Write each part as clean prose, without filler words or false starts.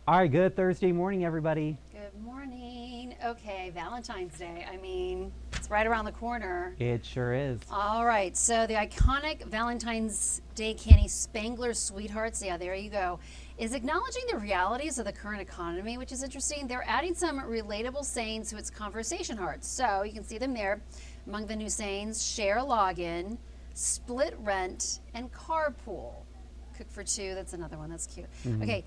All right, good Thursday morning, everybody. Good morning. Okay, Valentine's Day. I mean, it's right around the corner. It sure is. All right, so the iconic Valentine's Day candy Spangler Sweethearts, yeah, there you go, is acknowledging the realities of the current economy, which is interesting. They're adding some relatable sayings to its conversation hearts. So you can see them there. Among the new sayings, share login, split rent, and carpool. Cook for two, that's another one, that's cute. Okay.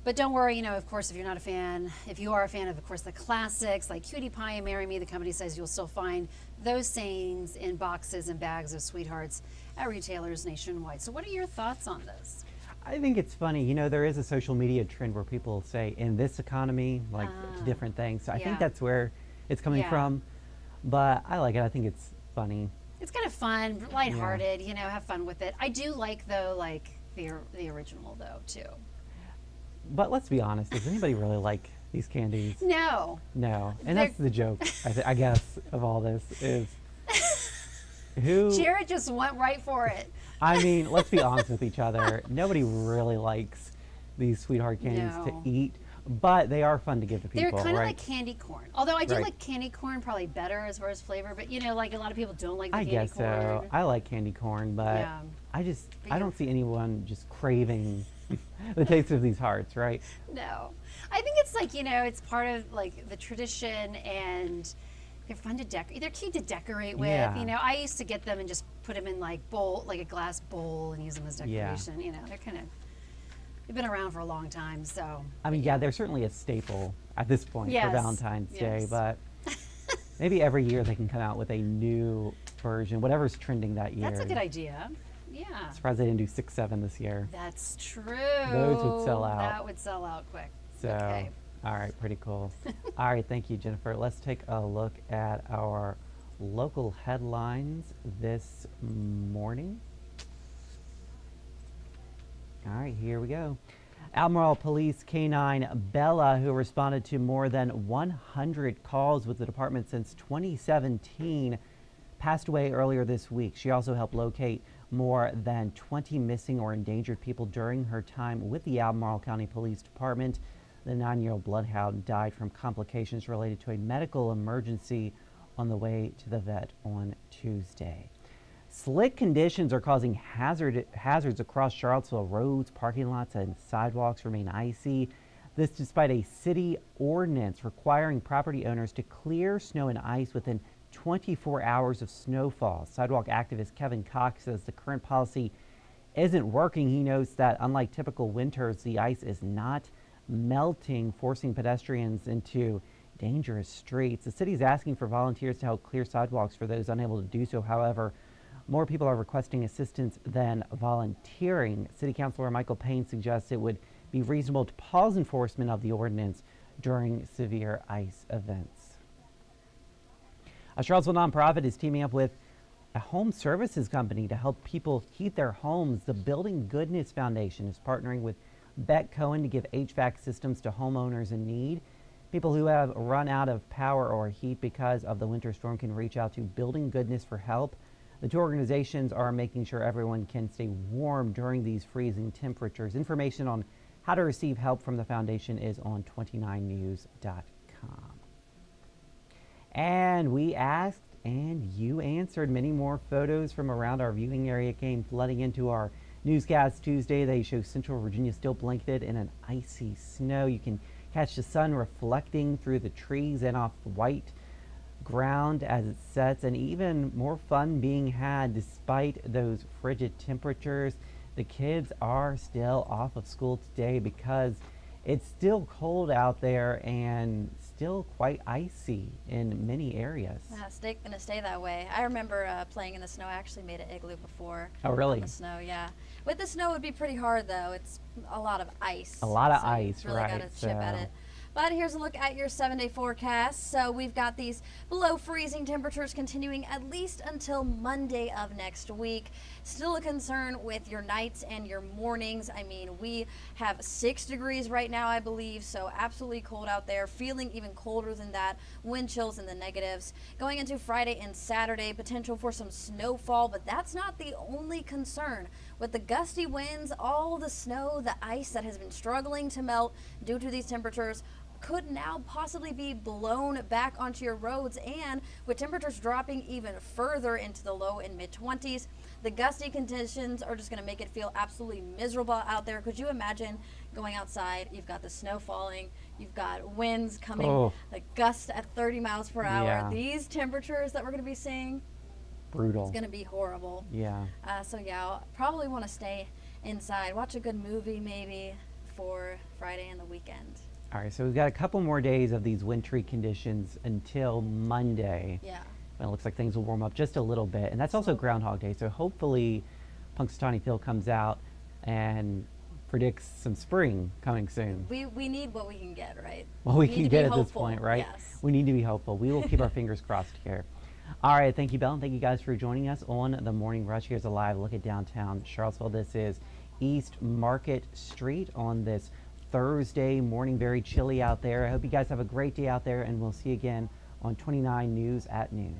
But don't worry, of course, if you're not a fan, if you are a fan of course, the classics like Cutie Pie and Marry Me, the company says you'll still find those sayings in boxes and bags of sweethearts at retailers nationwide. So what are your thoughts on this? I think it's funny. There is a social media trend where people say, in this economy, like different things. So I think Yeah. that's where it's coming Yeah. from. But I like it. I think it's funny. It's kind of fun, lighthearted, have fun with it. I do like, though, like the original, though, too. But let's be honest. Does anybody really like these candies? No. No. And They're- that's the joke, I guess, of all this is who. Jared just went right for it. I mean, let's be honest with each other. Nobody really likes these sweetheart candies to No. eat, but they are fun to give to They're people, kind of right? like candy corn. Although I do Right. like candy corn probably better as far as flavor, but like a lot of people don't like the I candy guess corn. so. I like candy corn, but Yeah. I But don't you're- see anyone just craving the taste of these hearts, right? No. I think it's like, it's part of like the tradition, and they're fun to decorate. They're cute to decorate with. Yeah. I used to get them and just put them in like a glass bowl and use them as Yeah. decoration. They've been around for a long time, so. I mean, yeah, they're certainly a staple at this point Yes. for Valentine's Day, Yes. but maybe every year they can come out with a new version, whatever's trending that year. That's a good idea. Yeah. Surprised they didn't do 6, 7 this year. That's true. Those would sell out. That would sell out quick. So, Okay. all right, pretty cool. All right, thank you, Jennifer. Let's take a look at our local headlines this morning. All right, here we go. Albemarle Police Canine Bella, who responded to more than 100 calls with the department since 2017, passed away earlier this week. She also helped locate more than 20 missing or endangered people during her time with the Albemarle County Police Department. The 9-year-old bloodhound died from complications related to a medical emergency on the way to the vet on Tuesday. Slick conditions are causing hazards across Charlottesville. Roads, parking lots, and sidewalks remain icy. This despite a city ordinance requiring property owners to clear snow and ice within 24 hours of snowfall. Sidewalk activist Kevin Cox says the current policy isn't working. He notes that unlike typical winters, the ice is not melting, forcing pedestrians into dangerous streets. The city is asking for volunteers to help clear sidewalks for those unable to do so. However, more people are requesting assistance than volunteering. City Councilor Michael Payne suggests it would be reasonable to pause enforcement of the ordinance during severe ice events. A Charlottesville nonprofit is teaming up with a home services company to help people heat their homes. The Building Goodness Foundation is partnering with Beck Cohen to give HVAC systems to homeowners in need. People who have run out of power or heat because of the winter storm can reach out to Building Goodness for help. The two organizations are making sure everyone can stay warm during these freezing temperatures. Information on how to receive help from the foundation is on 29news.com. And we asked and you answered. Many more photos from around our viewing area came flooding into our newscast Tuesday. They show Central Virginia still blanketed in an icy snow. You can catch the sun reflecting through the trees and off the white ground as it sets, and even more fun being had despite those frigid temperatures. The kids are still off of school today because it's still cold out there and still quite icy in many areas. Yeah, it's gonna stay that way. I remember playing in the snow. I actually made an igloo before. Oh, really? On the snow, yeah. With the snow, it would be pretty hard though. It's a lot of ice. A lot of so ice, you really right, gotta chip at so- it. But here's a look at your 7-day forecast. So we've got these below freezing temperatures continuing at least until Monday of next week. Still a concern with your nights and your mornings. I mean, we have 6 degrees right now, I believe, so absolutely cold out there. Feeling even colder than that. Wind chills in the negatives. Going into Friday and Saturday, potential for some snowfall, but that's not the only concern. with the gusty winds, all the snow, the ice that has been struggling to melt due to these temperatures could now possibly be blown back onto your roads, and with temperatures dropping even further into the low and mid 20s, the gusty conditions are just going to make it feel absolutely miserable out there. Could you imagine going outside? You've got the snow falling, you've got winds coming, like gusts at 30 miles per hour. Yeah. These temperatures that we're going to be seeing, Brutal. it's going to be horrible. Yeah. So yeah, I'll probably want to stay inside, watch a good movie maybe for Friday and the weekend. All right, so we've got a couple more days of these wintry conditions until Monday. Yeah. When it looks like things will warm up just a little bit. And that's also Groundhog Day, so hopefully Punxsutawney Phil comes out and predicts some spring coming soon. We need what we can get, right? Well, we need can to get be at this hopeful, point, right? yes. We need to be hopeful. We will keep our fingers crossed here. All right, thank you, Belle, and thank you guys for joining us on the Morning Rush. Here's a live look at downtown Charlottesville. This is East Market Street on this Thursday morning. Very chilly out there. I hope you guys have a great day out there, and we'll see you again on 29 News at noon.